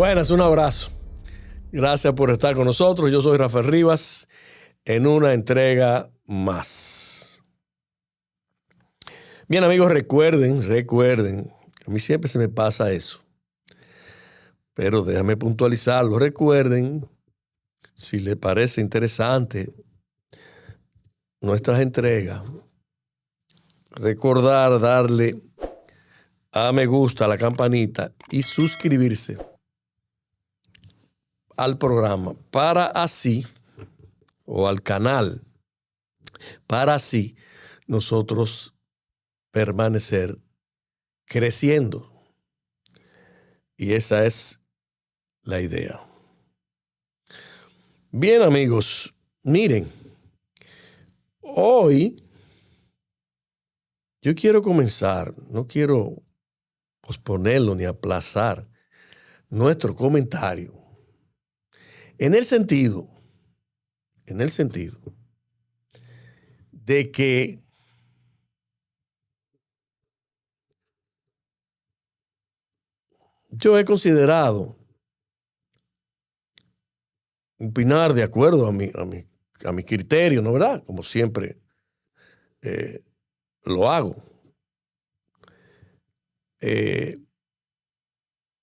Buenas, un abrazo. Gracias por estar con nosotros. Yo soy Rafael Rivas en una entrega más. Bien, amigos, recuerden, a mí siempre se me pasa eso, pero déjame puntualizarlo. Recuerden, si les parece interesante nuestras entregas, recordar darle a me gusta, a la campanita y suscribirse al programa para así, o al canal, para así nosotros permanecer creciendo. Y esa es la idea. Bien, amigos, miren, hoy yo quiero comenzar, no quiero posponerlo ni aplazar nuestro comentario en el sentido de que yo he considerado opinar de acuerdo a mi criterio, ¿no verdad? Como siempre lo hago.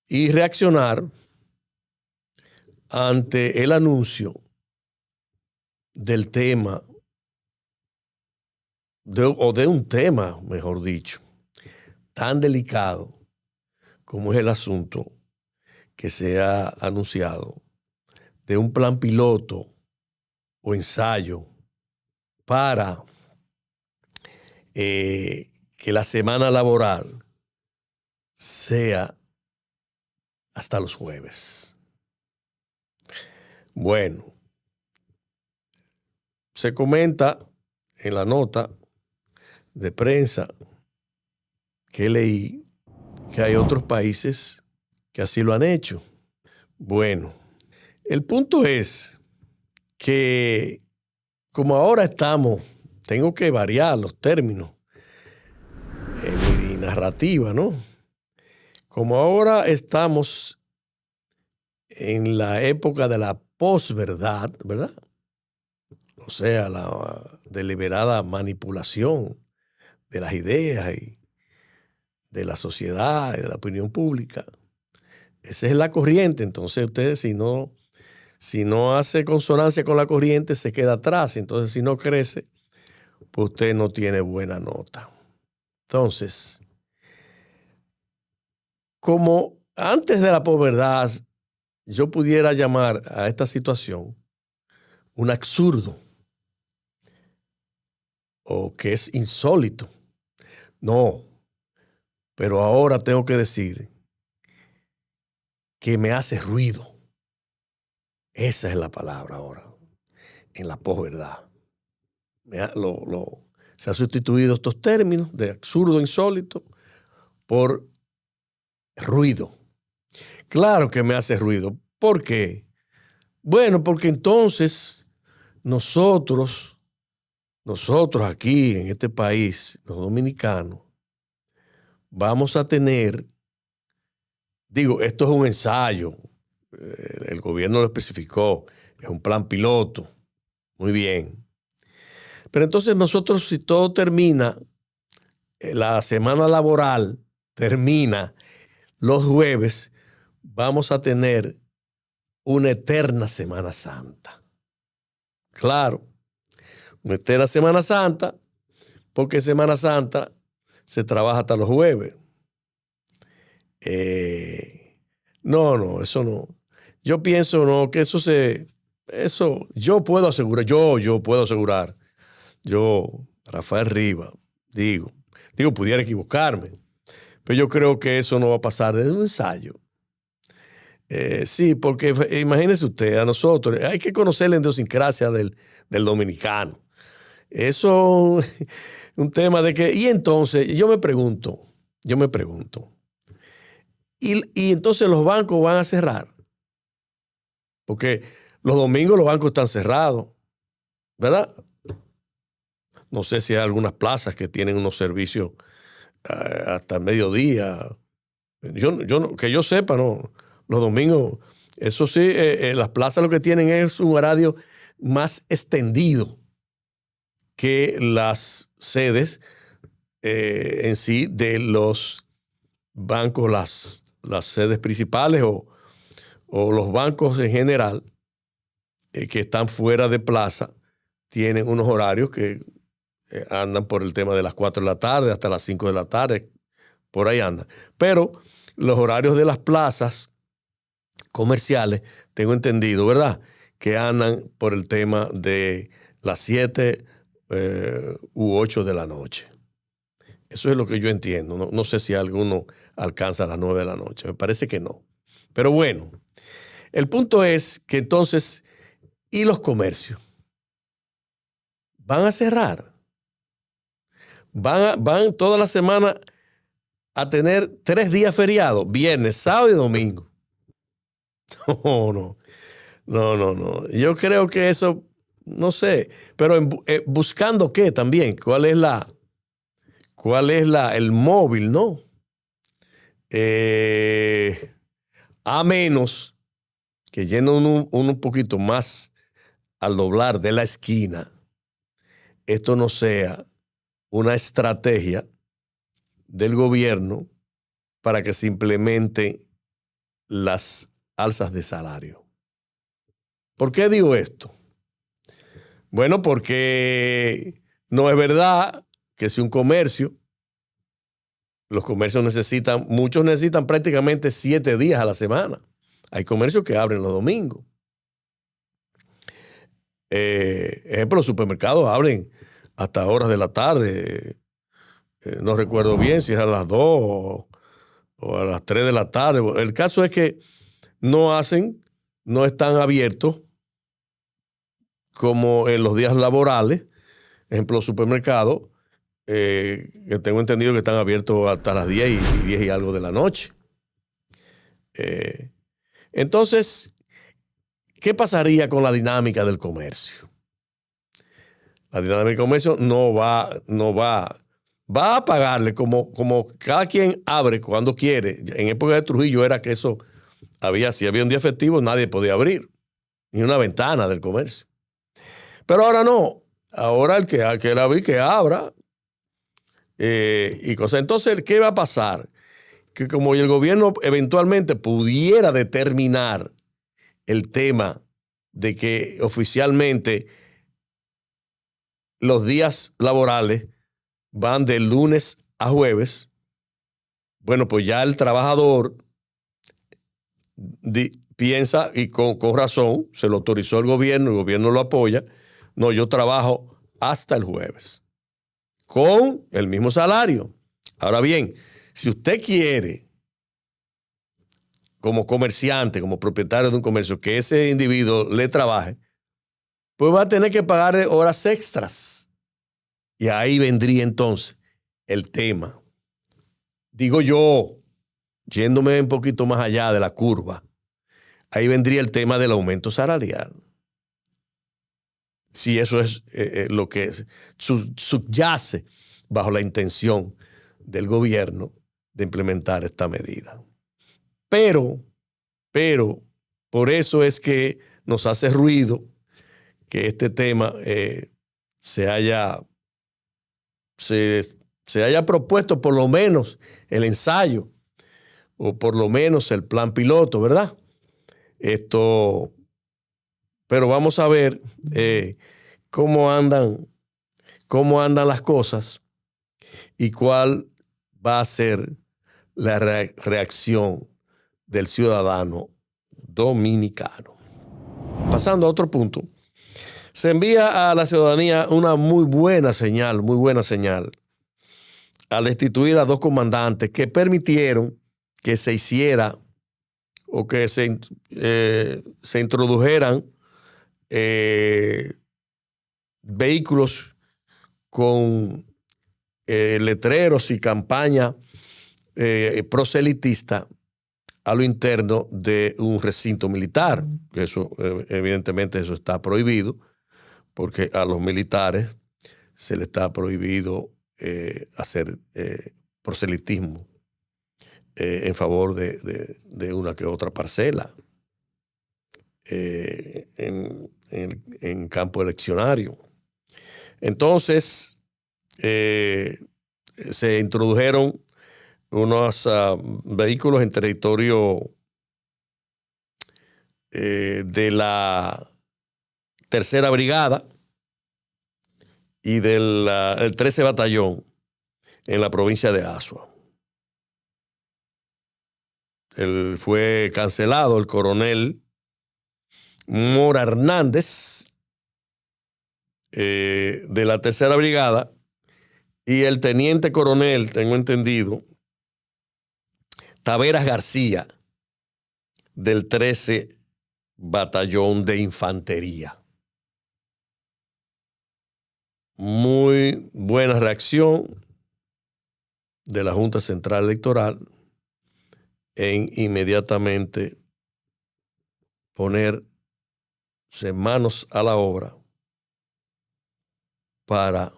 Y reaccionar ante el anuncio del tema, de un tema, mejor dicho, tan delicado como es el asunto que se ha anunciado de un plan piloto o ensayo para que la semana laboral sea hasta los jueves. Bueno, se comenta en la nota de prensa que leí que hay otros países que así lo han hecho. Bueno, el punto es que como ahora estamos, tengo que variar los términos en mi narrativa, ¿no? Como ahora estamos en la época de la posverdad, ¿verdad? O sea, la deliberada manipulación de las ideas y de la sociedad y de la opinión pública. Esa es la corriente. Entonces ustedes si no hace consonancia con la corriente se queda atrás. Entonces si no crece, pues usted no tiene buena nota. Entonces, como antes de la posverdad yo pudiera llamar a esta situación un absurdo o que es insólito. No, pero ahora tengo que decir que me hace ruido. Esa es la palabra ahora, en la posverdad. Se han sustituido estos términos de absurdo, insólito, por ruido. Claro que me hace ruido. ¿Por qué? Bueno, porque entonces nosotros aquí en este país, los dominicanos, vamos a tener, esto es un ensayo, el gobierno lo especificó, es un plan piloto, muy bien. Pero entonces nosotros, si todo termina, la semana laboral termina los jueves, vamos a tener una eterna Semana Santa. Claro, una eterna Semana Santa, porque Semana Santa se trabaja hasta los jueves. No, eso no. Yo pienso no, que eso yo puedo asegurar, yo puedo asegurar, yo, Rafael Rivas, pudiera equivocarme, pero yo creo que eso no va a pasar desde un ensayo. Sí, porque imagínese usted, a nosotros hay que conocer la idiosincrasia del dominicano. Eso es un tema de que, y entonces yo me pregunto, y entonces los bancos van a cerrar, porque los domingos los bancos están cerrados, ¿verdad? No sé si hay algunas plazas que tienen unos servicios hasta el mediodía. Que yo sepa, no Los domingos, eso sí, las plazas lo que tienen es un horario más extendido que las sedes en sí de los bancos, las sedes principales o los bancos en general que están fuera de plaza tienen unos horarios que andan por el tema de las 4 de la tarde hasta las 5 de la tarde, por ahí andan. Pero los horarios de las plazas comerciales, tengo entendido, ¿verdad?, que andan por el tema de las 7 u 8 de la noche. Eso es lo que yo entiendo. No sé si alguno alcanza a las 9 de la noche. Me parece que no. Pero bueno, el punto es que entonces, ¿y los comercios? ¿Van a cerrar? ¿Van toda la semana a tener 3 días feriados? Viernes, sábado y domingo. No. Yo creo que eso, no sé. Pero buscando qué también. ¿Cuál es el móvil, no? A menos que yendo uno un poquito más al doblar de la esquina, esto no sea una estrategia del gobierno para que se implementen las alzas de salario. ¿Por qué digo esto? Bueno, porque no es verdad que si un comercio, los comercios muchos necesitan prácticamente 7 días a la semana. Hay comercios que abren los domingos. Ejemplo, los supermercados abren hasta horas de la tarde. No recuerdo bien si es a las 2 o a las 3 de la tarde. El caso es que no están abiertos como en los días laborales. Ejemplo, los supermercados, que tengo entendido que están abiertos hasta las 10 y algo de la noche. Entonces, ¿qué pasaría con la dinámica del comercio? La dinámica del comercio no va a pagarle como cada quien abre cuando quiere. En época de Trujillo era que eso si había un día festivo, nadie podía abrir, ni una ventana del comercio. Pero ahora no. Ahora el que quiera abrir, que abra. Y cosas. Entonces, ¿qué va a pasar? Que como el gobierno eventualmente pudiera determinar el tema de que oficialmente los días laborales van de lunes a jueves, bueno, pues ya el trabajador piensa, y con razón, se lo autorizó el gobierno lo apoya. No, yo trabajo hasta el jueves con el mismo salario. Ahora bien, si usted quiere, como comerciante, como propietario de un comercio, que ese individuo le trabaje, pues va a tener que pagarle horas extras. Y ahí vendría entonces el tema. Digo yo, yéndome un poquito más allá de la curva, ahí vendría el tema del aumento salarial. Si eso es lo que subyace bajo la intención del gobierno de implementar esta medida. Pero, por eso es que nos hace ruido que este tema se haya propuesto por lo menos el ensayo o por lo menos el plan piloto, ¿verdad? Pero vamos a ver cómo andan las cosas y cuál va a ser la reacción del ciudadano dominicano. Pasando a otro punto, se envía a la ciudadanía una muy buena señal al destituir a 2 comandantes que permitieron que se hiciera o que se introdujeran vehículos con letreros y campaña proselitista a lo interno de un recinto militar. Eso, evidentemente, eso está prohibido, porque a los militares se les está prohibido hacer proselitismo en favor de una que otra parcela en campo eleccionario. Entonces, se introdujeron unos vehículos en territorio de la Tercera Brigada y del 13 Batallón en la provincia de Azua. Fue cancelado el coronel Mora Hernández de la Tercera Brigada y el teniente coronel, tengo entendido, Taveras García del 13 Batallón de Infantería. Muy buena reacción de la Junta Central Electoral en inmediatamente ponerse manos a la obra para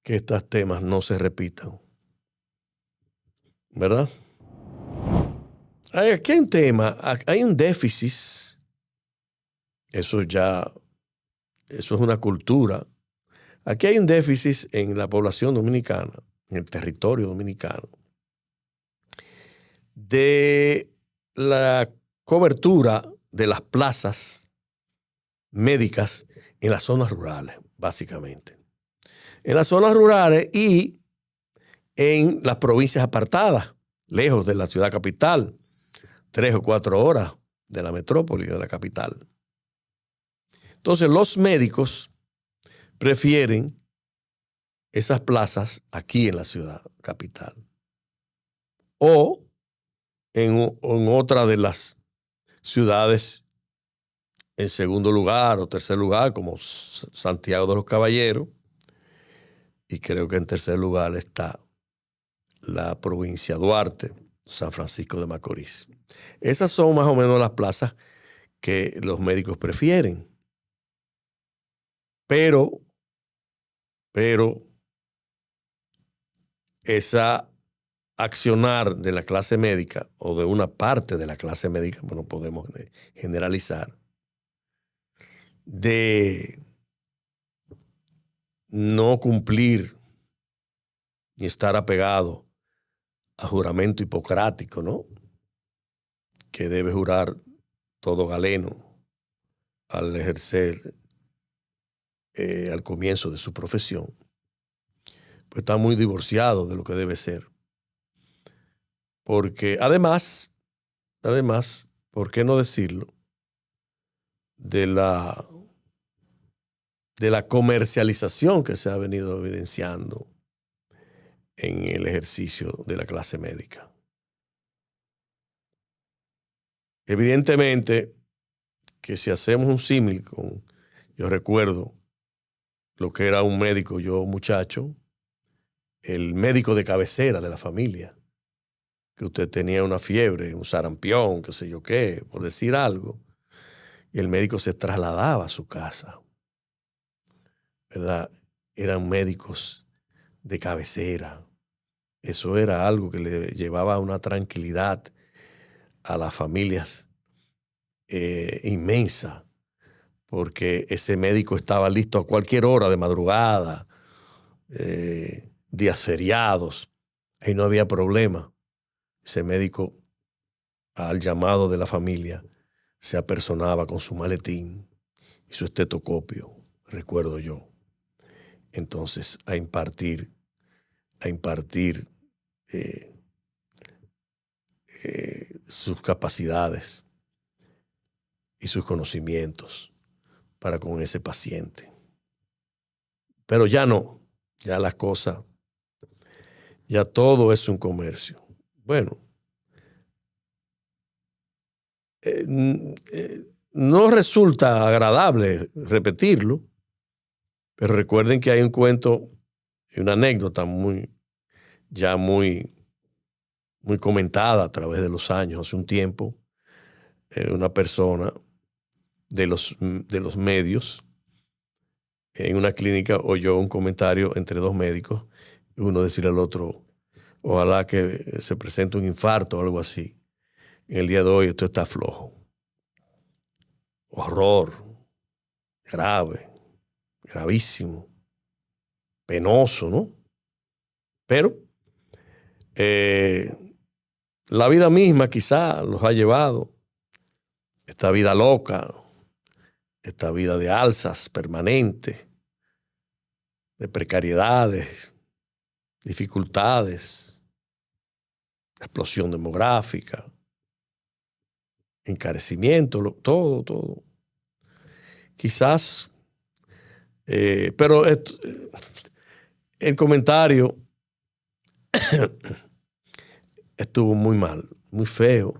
que estos temas no se repitan. ¿Verdad? Aquí hay un tema, hay un déficit. Eso es una cultura. Aquí hay un déficit en la población dominicana, en el territorio dominicano, de la cobertura de las plazas médicas en las zonas rurales, básicamente. En las zonas rurales y en las provincias apartadas, lejos de la ciudad capital, 3 o 4 horas de la metrópoli, de la capital. Entonces, los médicos prefieren esas plazas aquí en la ciudad capital o en otra de las ciudades en segundo lugar o tercer lugar, como Santiago de los Caballeros, y creo que en tercer lugar está la provincia Duarte, San Francisco de Macorís. Esas son más o menos las plazas que los médicos prefieren. Pero esa accionar de la clase médica o de una parte de la clase médica, bueno, podemos generalizar, de no cumplir ni estar apegado a juramento hipocrático, ¿no? Que debe jurar todo galeno al ejercer al comienzo de su profesión, pues está muy divorciado de lo que debe ser. Porque además, ¿por qué no decirlo? De la comercialización que se ha venido evidenciando en el ejercicio de la clase médica. Evidentemente que si hacemos un símil con, yo recuerdo lo que era un médico, yo muchacho, el médico de cabecera de la familia, que usted tenía una fiebre, un sarampión, qué sé yo qué, por decir algo, y el médico se trasladaba a su casa, ¿verdad? Eran médicos de cabecera. Eso era algo que le llevaba una tranquilidad a las familias inmensa, porque ese médico estaba listo a cualquier hora de madrugada, días feriados, ahí no había problema. Ese médico, al llamado de la familia, se apersonaba con su maletín y su estetoscopio, recuerdo yo. Entonces, a impartir sus capacidades y sus conocimientos para con ese paciente. Pero ya no, ya las cosas, ya todo es un comercio. Bueno, no resulta agradable repetirlo, pero recuerden que hay un cuento y una anécdota muy comentada a través de los años, hace un tiempo, una persona de los medios en una clínica oyó un comentario entre dos médicos, uno decirle al otro: Ojalá que se presente un infarto o algo así. En el día de hoy esto está flojo. Horror, grave, gravísimo, penoso, ¿no? Pero la vida misma quizá los ha llevado, esta vida loca, esta vida de alzas permanentes, de precariedades, dificultades, explosión demográfica, encarecimiento, todo. Quizás, pero el comentario estuvo muy mal, muy feo.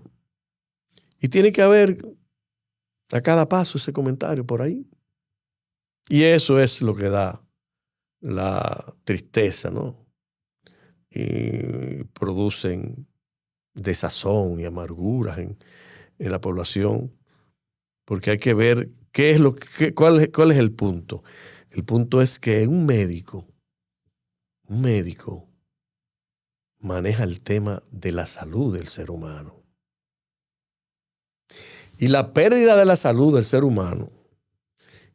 Y tiene que haber a cada paso ese comentario por ahí. Y eso es lo que da la tristeza, ¿no? Y producen desazón y amarguras en la población, porque hay que ver cuál es el punto. El punto es que un médico maneja el tema de la salud del ser humano. Y la pérdida de la salud del ser humano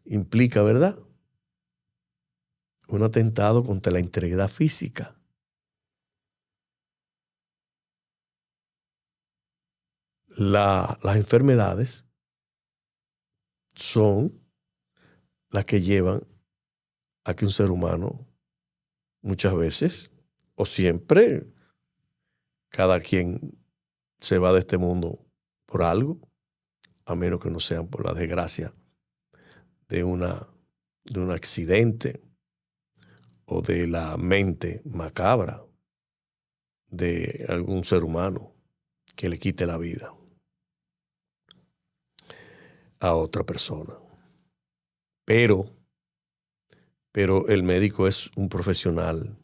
implica, ¿verdad?, un atentado contra la integridad física. Las enfermedades son las que llevan a que un ser humano muchas veces o siempre, cada quien se va de este mundo por algo, a menos que no sean por la desgracia de un accidente o de la mente macabra de algún ser humano que le quite la vida a otra persona. Pero el médico es un profesional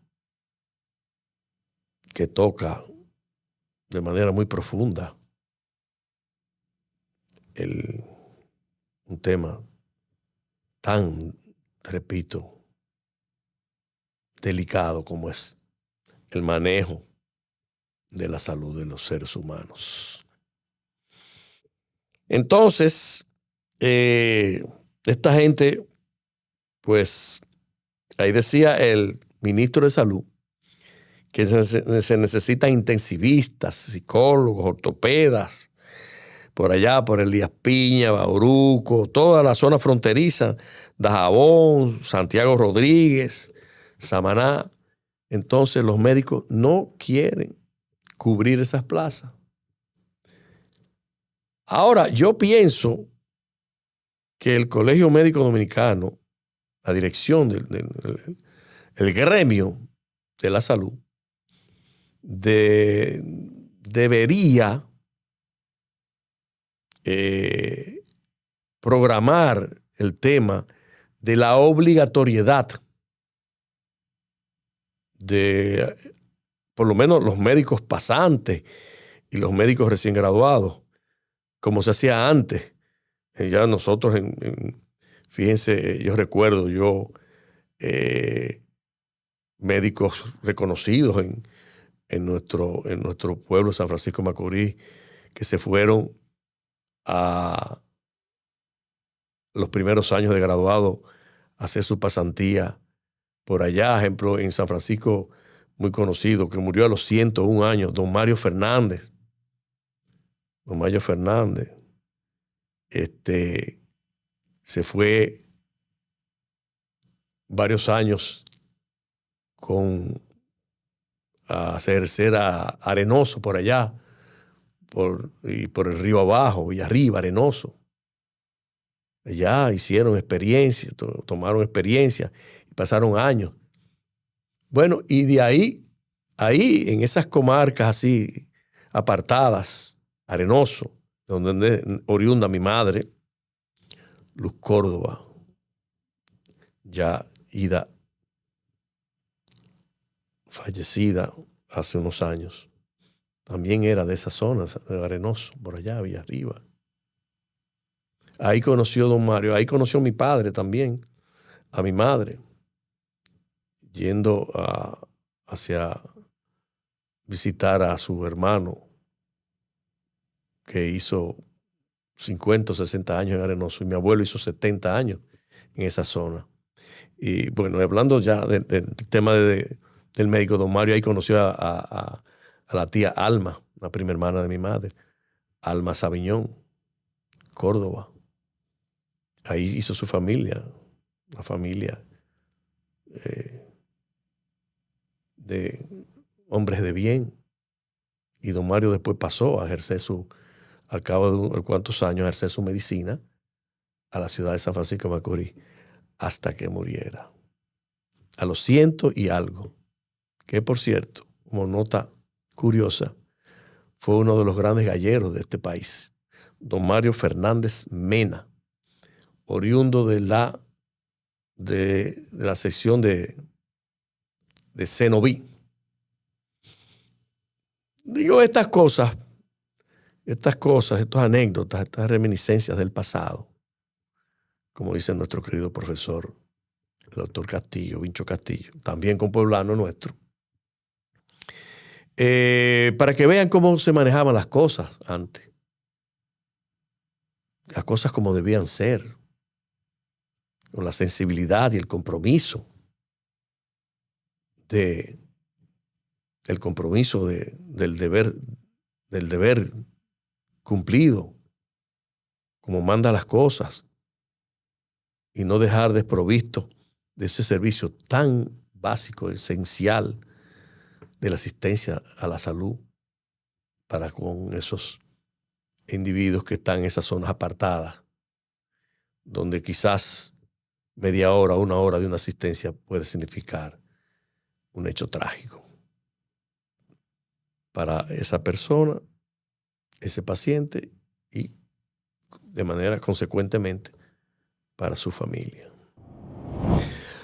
que toca de manera muy profunda un tema tan, repito, delicado como es el manejo de la salud de los seres humanos. Entonces, esta gente, pues, ahí decía el ministro de Salud que se necesitan intensivistas, psicólogos, ortopedas, por allá, por Elías Piña, Bauruco, toda la zona fronteriza, Dajabón, Santiago Rodríguez, Samaná. Entonces los médicos no quieren cubrir esas plazas. Ahora, yo pienso que el Colegio Médico Dominicano, la dirección el gremio de la salud, debería programar el tema de la obligatoriedad de, por lo menos, los médicos pasantes y los médicos recién graduados, como se hacía antes. Ya nosotros, fíjense, yo recuerdo, médicos reconocidos en nuestro pueblo, San Francisco de Macorís, que se fueron a los primeros años de graduado a hacer su pasantía por allá. Ejemplo, en San Francisco, muy conocido, que murió a los 101 años, don Mario Fernández. Don Mario Fernández se fue varios años a ejercer a Arenoso por allá, y por el río abajo y arriba, Arenoso. Allá hicieron experiencia, tomaron experiencia y pasaron años. Bueno, y de ahí en esas comarcas así apartadas, Arenoso, donde es oriunda mi madre, Luz Córdoba, ya ida fallecida hace unos años, también era de esas zonas, de Arenoso, por allá, Villa Arriba. Ahí conoció don Mario, ahí conoció mi padre también, a mi madre, yendo hacia visitar a su hermano que hizo 50 o 60 años en Arenoso, y mi abuelo hizo 70 años en esa zona. Y bueno, hablando ya del tema del médico, don Mario ahí conoció a la tía Alma, la prima hermana de mi madre, Alma Sabiñón, Córdoba. Ahí hizo su familia, una familia de hombres de bien. Y don Mario después pasó a ejercer al cabo de unos cuantos años, a ejercer su medicina a la ciudad de San Francisco de Macorís hasta que muriera. A los 100 y algo. Que por cierto, como nota curiosa, fue uno de los grandes galleros de este país. Don Mario Fernández Mena, oriundo de la sección de Cenoví. Digo estas cosas, estas anécdotas, estas reminiscencias del pasado, como dice nuestro querido profesor, el doctor Castillo, Vincho Castillo, también compueblano nuestro, para que vean cómo se manejaban las cosas antes. Las cosas como debían ser, con la sensibilidad y el compromiso del deber cumplido, como manda las cosas, y no dejar desprovisto de ese servicio tan básico, esencial, de la asistencia a la salud para con esos individuos que están en esas zonas apartadas, donde quizás media hora o una hora de una asistencia puede significar un hecho trágico para esa persona, ese paciente, y de manera consecuentemente para su familia.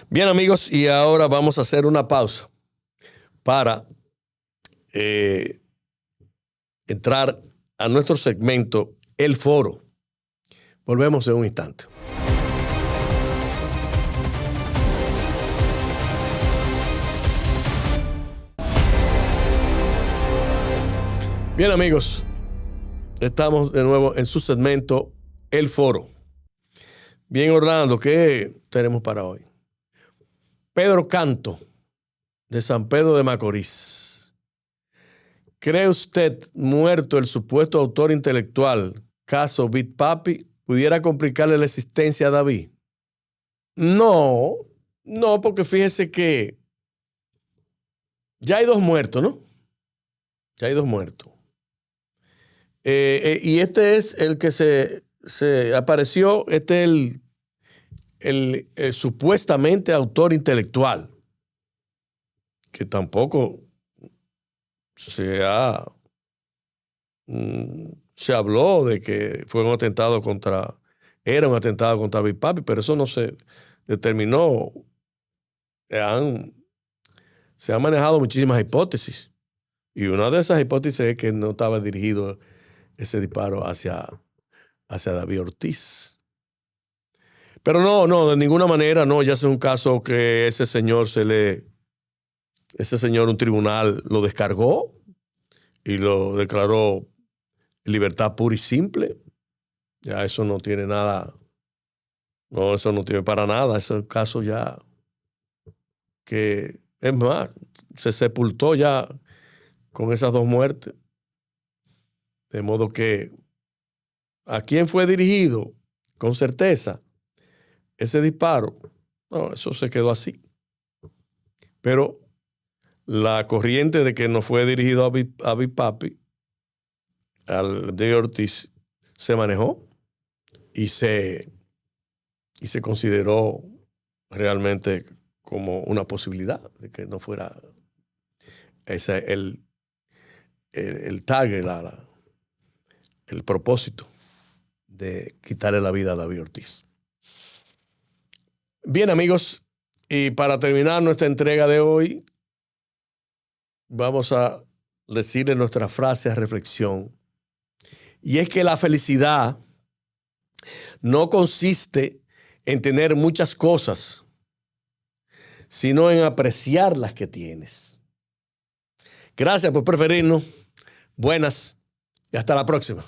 Bien, amigos, y ahora vamos a hacer una pausa para entrar a nuestro segmento El Foro. Volvemos en un instante. Bien, amigos, estamos de nuevo en su segmento El Foro. Bien, Orlando, ¿qué tenemos para hoy? Pedro Canto, de San Pedro de Macorís. ¿Cree usted muerto el supuesto autor intelectual, caso Big Papi, pudiera complicarle la existencia a David? No, porque fíjese que ya hay 2 muertos, ¿no? Ya hay 2 muertos. Y este es el que se apareció, este es el supuestamente autor intelectual, que tampoco se habló de que fue un atentado era un atentado contra Big Papi, pero eso no se determinó. Se han manejado muchísimas hipótesis, y una de esas hipótesis es que no estaba dirigido ese disparo hacia David Ortiz. Pero no, de ninguna manera, no, ya es un caso que ese señor un tribunal lo descargó y lo declaró libertad pura y simple. Ya eso no tiene nada, no, eso no tiene para nada, ese es un caso ya que, es más, se sepultó ya con esas 2 muertes. De modo que, ¿a quién fue dirigido? Con certeza, ese disparo, no, eso se quedó así. Pero la corriente de que no fue dirigido a Big Papi, al de Ortiz, se manejó y se consideró realmente como una posibilidad de que no fuera ese el target, el propósito de quitarle la vida a David Ortiz. Bien, amigos, y para terminar nuestra entrega de hoy, vamos a decirle nuestra frase a reflexión. Y es que la felicidad no consiste en tener muchas cosas, sino en apreciar las que tienes. Gracias por preferirnos. Buenas y hasta la próxima.